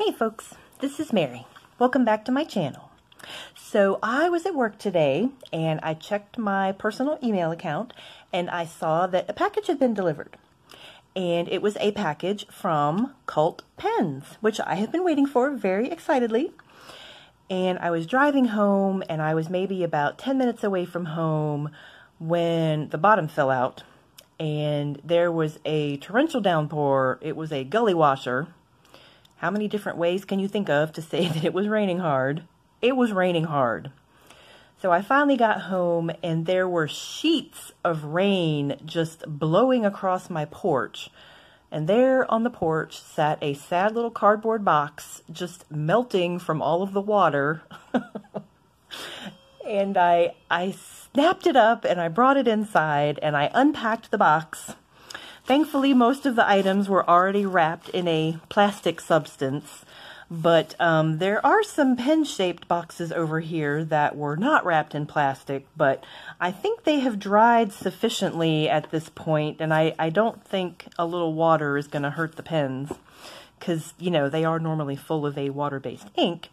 Hey folks, this is Mary. Welcome back to my channel. So I was at work today and I checked my personal email account and I saw that a package had been delivered. And it was a package from Cult Pens, which I have been waiting for very excitedly. And I was driving home and I was maybe about 10 minutes away from home when the bottom fell out and there was a torrential downpour. It was a gully washer. How many different ways can you think of to say that it was raining hard? It was raining hard. So I finally got home and there were sheets of rain just blowing across my porch. And there on the porch sat a sad little cardboard box just melting from all of the water. And I snapped it up and I brought it inside and I unpacked the box. Thankfully, most of the items were already wrapped in a plastic substance, but there are some pen-shaped boxes over here that were not wrapped in plastic, but I think they have dried sufficiently at this point, and I don't think a little water is going to hurt the pens, because, you know, they are normally full of a water-based ink.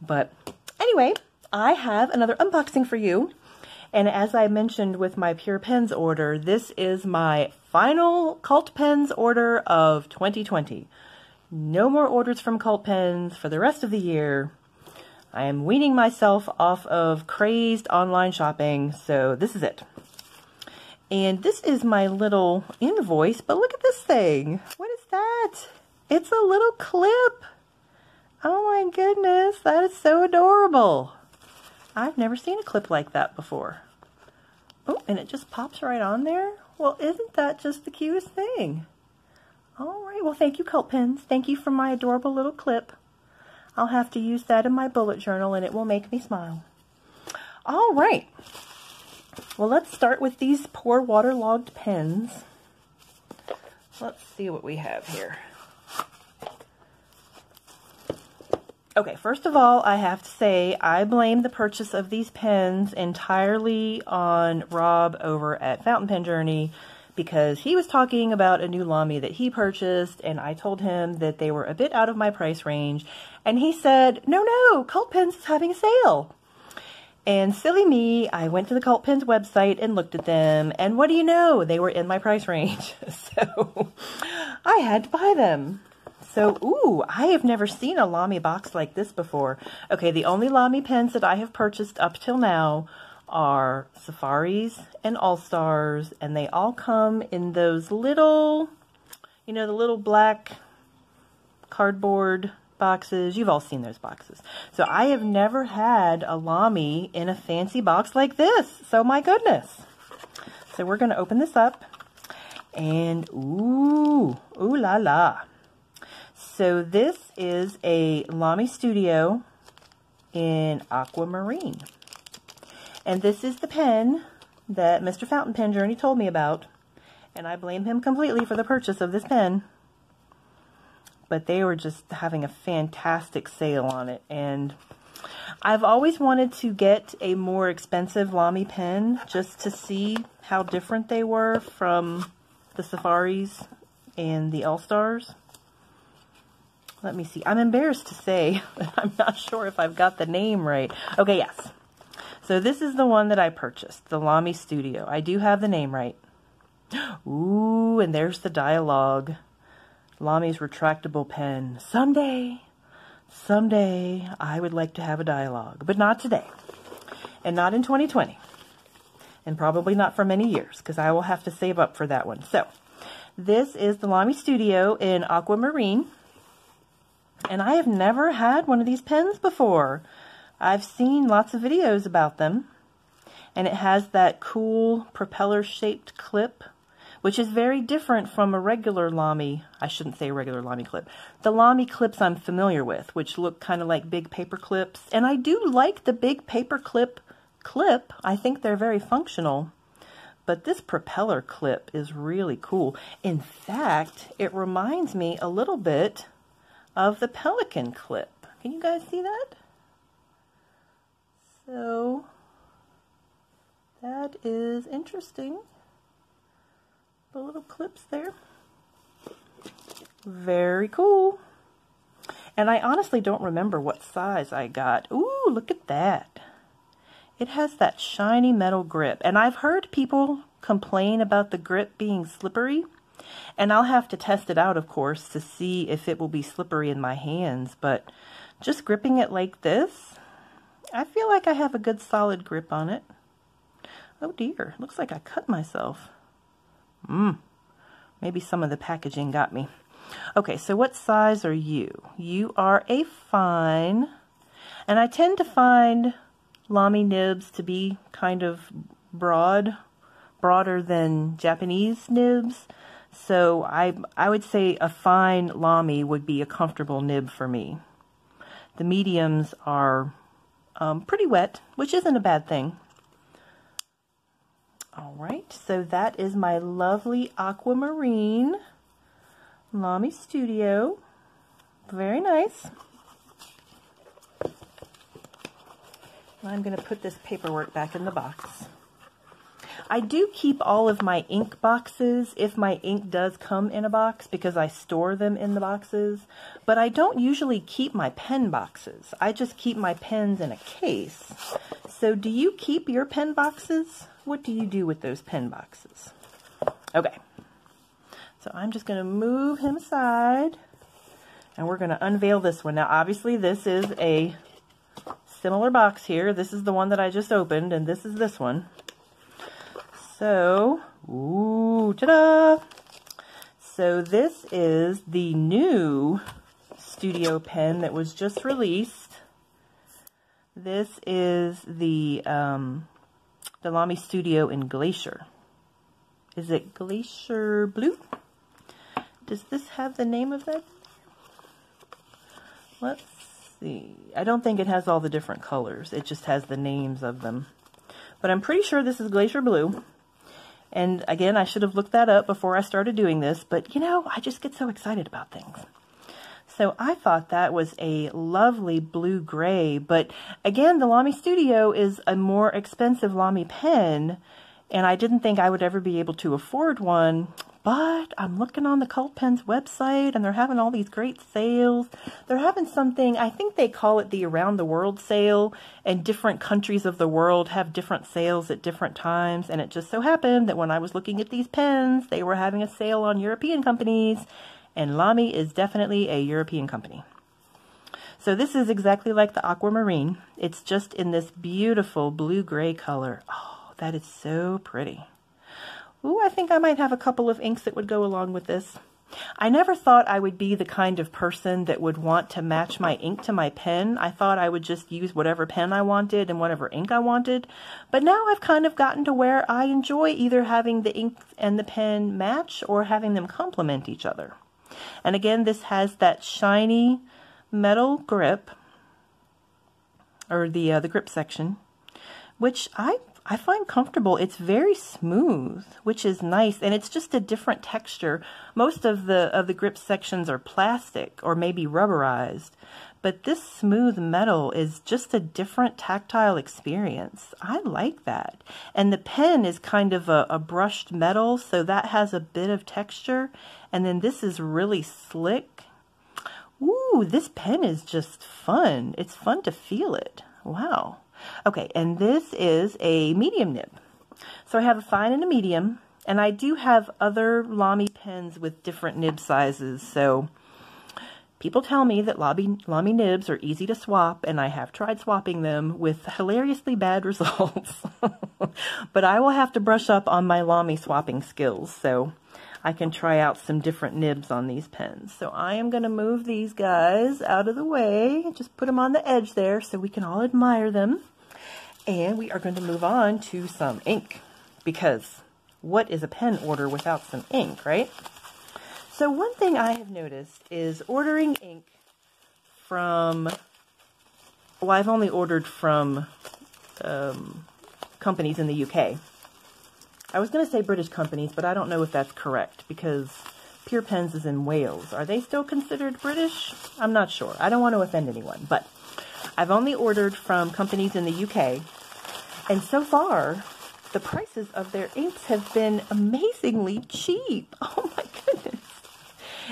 But anyway, I have another unboxing for you. And as I mentioned with my Pure Pens order, this is my final Cult Pens order of 2020. No more orders from Cult Pens for the rest of the year. I am weaning myself off of crazed online shopping, so this is it. And this is my little invoice, but look at this thing. What is that? It's a little clip. Oh my goodness, that is so adorable. I've never seen a clip like that before. Oh, and it just pops right on there? Well, isn't that just the cutest thing? All right, well, thank you, Cult Pens. Thank you for my adorable little clip. I'll have to use that in my bullet journal, and it will make me smile. All right. Well, let's start with these poor waterlogged pens. Let's see what we have here. Okay, first of all, I have to say I blame the purchase of these pens entirely on Rob over at Fountain Pen Journey because he was talking about a new Lamy that he purchased and I told him that they were a bit out of my price range and he said, no, Cult Pens is having a sale. And silly me, I went to the Cult Pens website and looked at them and what do you know, they were in my price range. So I had to buy them. So, ooh, I have never seen a Lamy box like this before. Okay, the only Lamy pens that I have purchased up till now are Safaris and All-Stars, and they all come in those little, you know, the little black cardboard boxes. You've all seen those boxes. So I have never had a Lamy in a fancy box like this. So my goodness. So we're going to open this up, and ooh la la. So this is a Lamy Studio in Aquamarine. And this is the pen that Mr. Fountain Pen Journey told me about. And I blame him completely for the purchase of this pen. But they were just having a fantastic sale on it. And I've always wanted to get a more expensive Lamy pen just to see how different they were from the Safaris and the All-Stars. Let me see. I'm embarrassed to say that I'm not sure if I've got the name right. Okay, yes. So this is the one that I purchased, the Lamy Studio. I do have the name right. Ooh, and there's the dialogue. Lamy's retractable pen. Someday, I would like to have a dialogue, but not today. And not in 2020. And probably not for many years, because I will have to save up for that one. So, this is the Lamy Studio in Aquamarine. And I have never had one of these pens before. I've seen lots of videos about them. And it has that cool propeller-shaped clip, which is very different from a regular Lamy. I shouldn't say a regular Lamy clip. The Lamy clips I'm familiar with, which look kind of like big paper clips. And I do like the big paper clip. I think they're very functional. But this propeller clip is really cool. In fact, it reminds me a little bit of the Pelican clip. Can you guys see that? So that is interesting. The little clips there. Very cool. And I honestly don't remember what size I got. Ooh, look at that. It has that shiny metal grip. And I've heard people complain about the grip being slippery. And I'll have to test it out, of course, to see if it will be slippery in my hands. But just gripping it like this, I feel like I have a good solid grip on it. Oh dear, looks like I cut myself. Maybe some of the packaging got me. Okay, so what size are you? You are a fine. And I tend to find Lamy nibs to be kind of broader than Japanese nibs. So I would say a fine Lamy would be a comfortable nib for me. The mediums are pretty wet, which isn't a bad thing. All right, so that is my lovely Aquamarine Lamy Studio. Very nice. I'm going to put this paperwork back in the box. I do keep all of my ink boxes if my ink does come in a box because I store them in the boxes, but I don't usually keep my pen boxes. I just keep my pens in a case. So do you keep your pen boxes? What do you do with those pen boxes? Okay, so I'm just going to move him aside and we're going to unveil this one. Now obviously this is a similar box here. This is the one that I just opened and this is this one. So, ooh, ta-da! So this is the new studio pen that was just released. This is the Lamy Studio in Glacier. Is it Glacier Blue? Does this have the name of that? Let's see. I don't think it has all the different colors. It just has the names of them. But I'm pretty sure this is Glacier Blue. And again, I should have looked that up before I started doing this, but you know, I just get so excited about things. So I thought that was a lovely blue-gray, but again, the Lamy Studio is a more expensive Lamy pen, and I didn't think I would ever be able to afford one, but I'm looking on the Cult Pens website, and they're having all these great sales. They're having something, I think they call it the Around the World sale, and different countries of the world have different sales at different times, and it just so happened that when I was looking at these pens, they were having a sale on European companies, and Lamy is definitely a European company. So this is exactly like the Aquamarine. It's just in this beautiful blue-gray color. Oh, that is so pretty. Ooh, I think I might have a couple of inks that would go along with this. I never thought I would be the kind of person that would want to match my ink to my pen. I thought I would just use whatever pen I wanted and whatever ink I wanted. But now I've kind of gotten to where I enjoy either having the ink and the pen match or having them complement each other. And again, this has that shiny metal grip, or the grip section, which I find comfortable. It's very smooth, which is nice, and it's just a different texture. Most of the grip sections are plastic or maybe rubberized, but this smooth metal is just a different tactile experience. I like that. And the pen is kind of a brushed metal, so that has a bit of texture, and then this is really slick. Ooh, this pen is just fun. It's fun to feel it. Wow. Okay, and this is a medium nib. So I have a fine and a medium, and I do have other Lamy pens with different nib sizes. So people tell me that Lamy nibs are easy to swap, and I have tried swapping them with hilariously bad results. But I will have to brush up on my Lamy swapping skills, so I can try out some different nibs on these pens. So I am going to move these guys out of the way, just put them on the edge there so we can all admire them. And we are going to move on to some ink, because what is a pen order without some ink, right? So one thing I have noticed is ordering ink from, well, I've only ordered from companies in the UK. I was going to say British companies, but I don't know if that's correct, because Pure Pens is in Wales. Are they still considered British? I'm not sure. I don't want to offend anyone, but I've only ordered from companies in the UK, and so far, the prices of their inks have been amazingly cheap. Oh my goodness.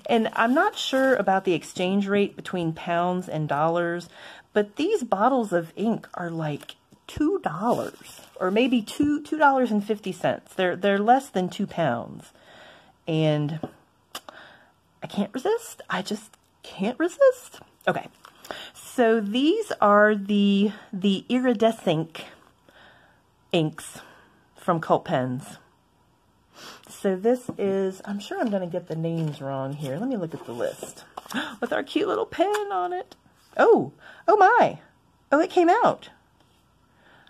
And I'm not sure about the exchange rate between pounds and dollars, but these bottles of ink are like $2 or maybe $2.50. They're less than 2 pounds. And I can't resist. I just can't resist. Okay. So these are the iridescent inks from Cult Pens. So this is, I'm sure I'm going to get the names wrong here. Let me look at the list. With our cute little pen on it. Oh my. Oh, it came out.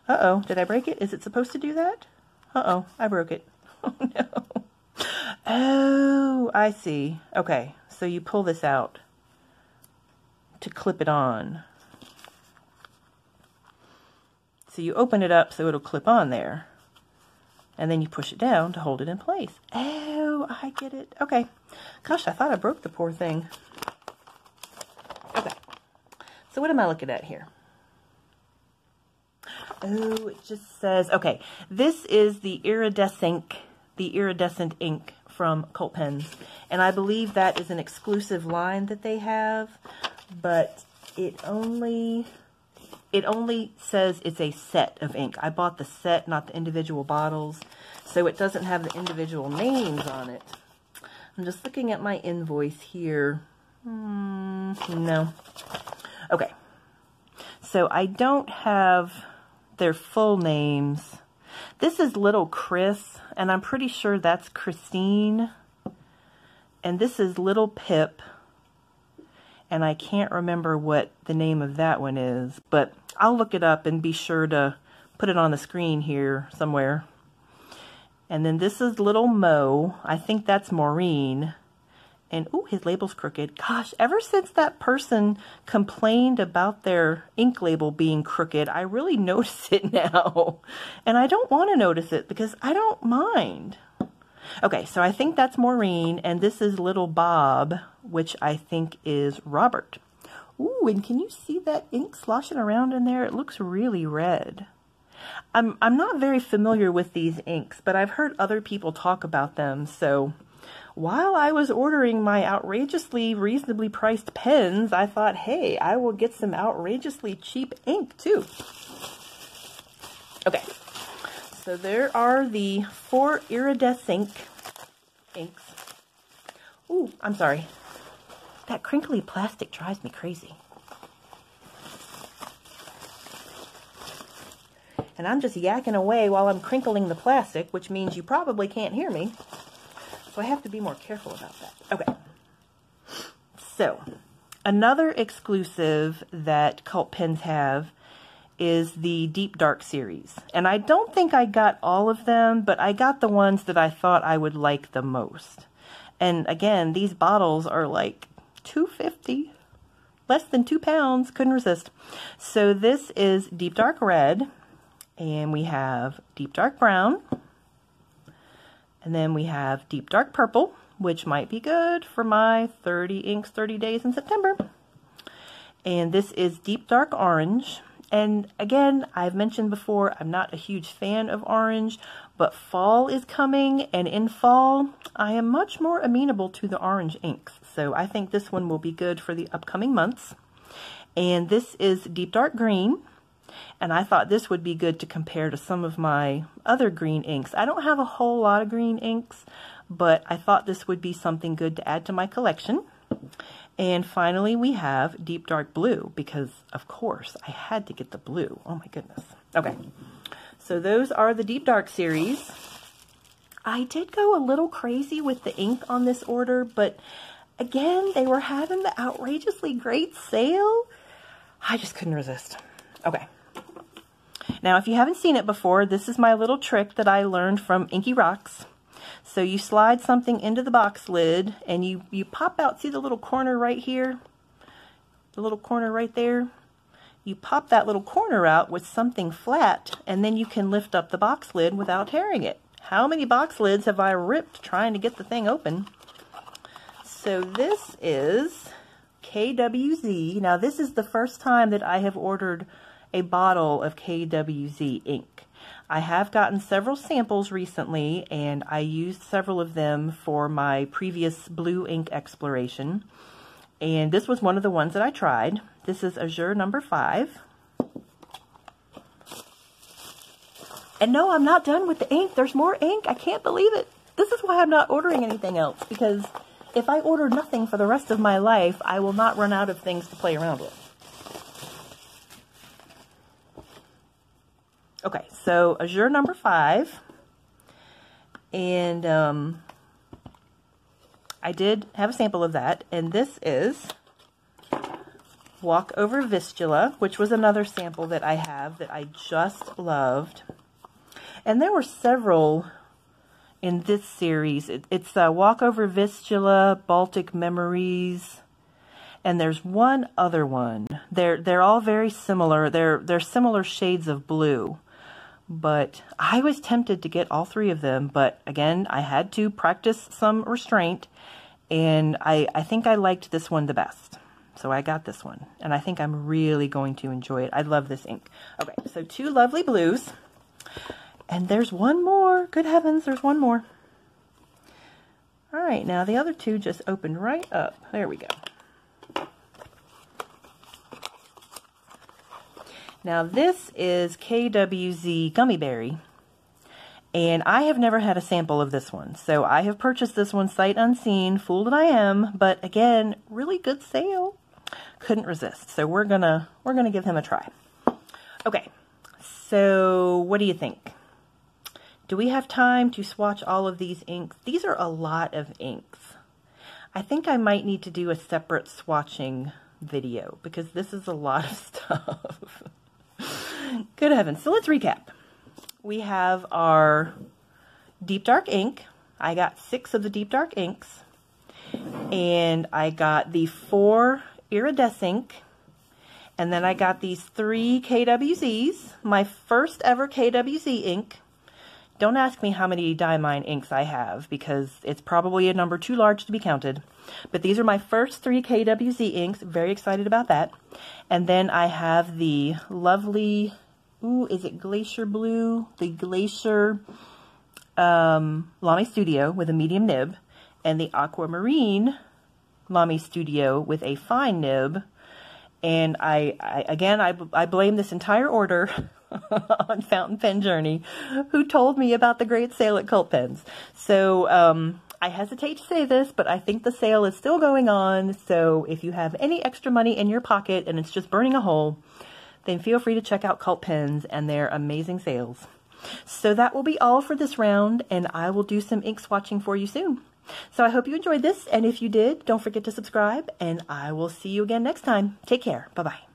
Uh-oh, did I break it? Is it supposed to do that? Uh-oh, I broke it. Oh, no. Oh, I see. Okay, so you pull this out to clip it on. So you open it up so it'll clip on there. And then you push it down to hold it in place. Oh, I get it. Okay. Gosh, I thought I broke the poor thing. Okay. So what am I looking at here? Oh, it just says, okay, this is the iridescent ink from Cult Pens. And I believe that is an exclusive line that they have, but it only says it's a set of ink. I bought the set, not the individual bottles, so it doesn't have the individual names on it. I'm just looking at my invoice here. No. Okay. So I don't have their full names. This is Little Chris, and I'm pretty sure that's Christine. And this is Little Pip. And I can't remember what the name of that one is, but I'll look it up and be sure to put it on the screen here somewhere. And then this is Little Mo. I think that's Maureen. And, oh, his label's crooked. Gosh, ever since that person complained about their ink label being crooked, I really notice it now. And I don't want to notice it because I don't mind. Okay, so I think that's Maureen, and this is Little Bob, which I think is Robert. Ooh, and can you see that ink sloshing around in there? It looks really red. I'm not very familiar with these inks, but I've heard other people talk about them, so while I was ordering my outrageously reasonably priced pens, I thought, hey, I will get some outrageously cheap ink too. Okay. So there are the 4 iridescent inks. Ooh, I'm sorry. That crinkly plastic drives me crazy. And I'm just yakking away while I'm crinkling the plastic, which means you probably can't hear me. So I have to be more careful about that. Okay. So, another exclusive that Cult Pens have is the Deep Dark series. And I don't think I got all of them, but I got the ones that I thought I would like the most. And again, these bottles are like $2.50, less than 2 pounds, couldn't resist. So this is Deep Dark Red, and we have Deep Dark Brown, and then we have Deep Dark Purple, which might be good for my 30 inks, 30 days in September. And this is Deep Dark Orange. And again, I've mentioned before, I'm not a huge fan of orange, but fall is coming, and in fall, I am much more amenable to the orange inks. So I think this one will be good for the upcoming months. And this is Deep Dark Green, and I thought this would be good to compare to some of my other green inks. I don't have a whole lot of green inks, but I thought this would be something good to add to my collection. And finally, we have Deep Dark Blue, because, of course, I had to get the blue. Oh, my goodness. Okay, so those are the Deep Dark series. I did go a little crazy with the ink on this order, but, again, they were having the outrageously great sale. I just couldn't resist. Okay. Now, if you haven't seen it before, this is my little trick that I learned from Inky Rocks. So you slide something into the box lid, and you pop out, see the little corner right here? The little corner right there? You pop that little corner out with something flat, and then you can lift up the box lid without tearing it. How many box lids have I ripped trying to get the thing open? So this is KWZ. Now this is the first time that I have ordered a bottle of KWZ ink. I have gotten several samples recently, and I used several of them for my previous blue ink exploration. And this was one of the ones that I tried. This is Azure number 5. And no, I'm not done with the ink. There's more ink. I can't believe it. This is why I'm not ordering anything else, because if I order nothing for the rest of my life, I will not run out of things to play around with. Okay, so Azure number 5, and I did have a sample of that, and this is Walk Over Vistula, which was another sample that I have that I just loved. And there were several in this series. It's Walk Over Vistula, Baltic Memories, and there's one other one. They're all very similar. They're similar shades of blue. But I was tempted to get all 3 of them, but again, I had to practice some restraint, and I think I liked this one the best. So I got this one, and I think I'm really going to enjoy it. I love this ink. Okay, so 2 lovely blues, and there's one more. Good heavens, there's one more. All right, now the other 2 just opened right up. There we go. Now this is KWZ Gummy Berry, and I have never had a sample of this one, so I have purchased this one sight unseen, fool that I am, but again, really good sale. Couldn't resist, so we're gonna give him a try. Okay, so what do you think? Do we have time to swatch all of these inks? These are a lot of inks. I think I might need to do a separate swatching video because this is a lot of stuff. Good heavens. So let's recap. We have our deep dark ink. I got 6 of the deep dark inks. And I got the 4 iridescent ink. And then I got these 3 KWZs. My first ever KWZ ink. Don't ask me how many Diamine inks I have, because it's probably a number too large to be counted. But these are my first 3 KWZ inks. Very excited about that. And then I have the lovely, ooh, is it Glacier Blue? The Glacier Lamy Studio with a medium nib. And the Aquamarine Lamy Studio with a fine nib. And I blame this entire order on Fountain Pen Journey, who told me about the great sale at Cult Pens. So I hesitate to say this, but I think the sale is still going on. So if you have any extra money in your pocket and it's just burning a hole, then feel free to check out Cult Pens and their amazing sales. So that will be all for this round, and I will do some ink swatching for you soon. So I hope you enjoyed this, and if you did, don't forget to subscribe, and I will see you again next time. Take care. Bye-bye.